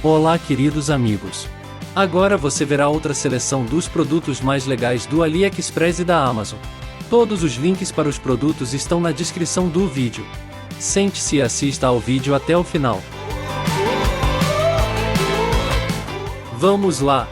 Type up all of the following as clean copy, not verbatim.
Olá, queridos amigos! Agora você verá outra seleção dos produtos mais legais do AliExpress e da Amazon. Todos os links para os produtos estão na descrição do vídeo. Sente-se e assista ao vídeo até o final. Vamos lá!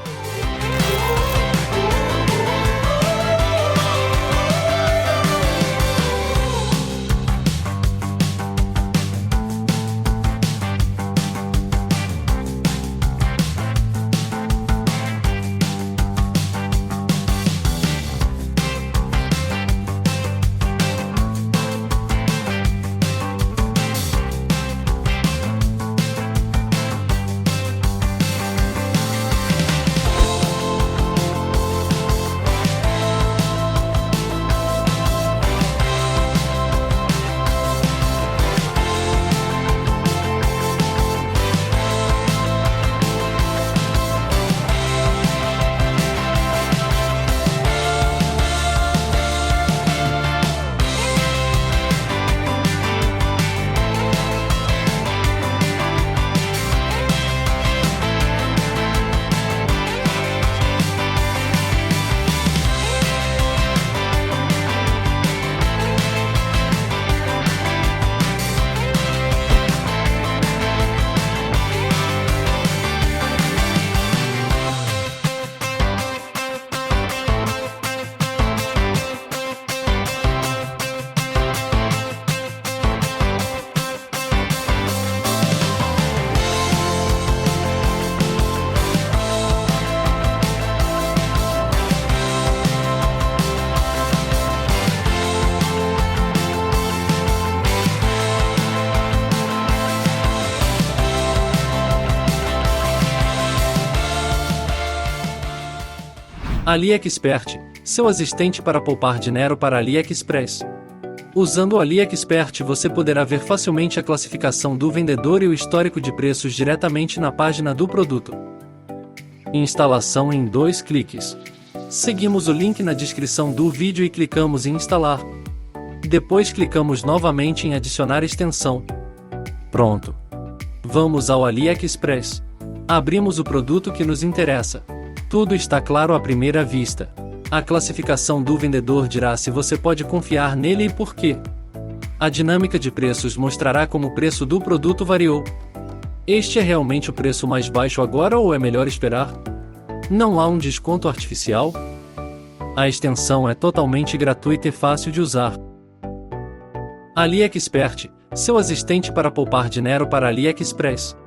AliExpert, seu assistente para poupar dinheiro para AliExpress. Usando o AliExpert você poderá ver facilmente a classificação do vendedor e o histórico de preços diretamente na página do produto. Instalação em 2 cliques. Seguimos o link na descrição do vídeo e clicamos em instalar. Depois clicamos novamente em adicionar extensão. Pronto. Vamos ao AliExpress. Abrimos o produto que nos interessa. Tudo está claro à primeira vista. A classificação do vendedor dirá se você pode confiar nele e por quê. A dinâmica de preços mostrará como o preço do produto variou. Este é realmente o preço mais baixo agora ou é melhor esperar? Não há um desconto artificial? A extensão é totalmente gratuita e fácil de usar. AliExpert, seu assistente para poupar dinheiro para AliExpress.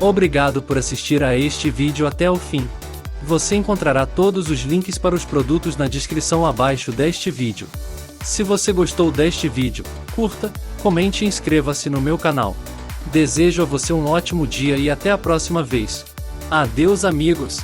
Obrigado por assistir a este vídeo até o fim. Você encontrará todos os links para os produtos na descrição abaixo deste vídeo. Se você gostou deste vídeo, curta, comente e inscreva-se no meu canal. Desejo a você um ótimo dia e até a próxima vez. Adeus, amigos!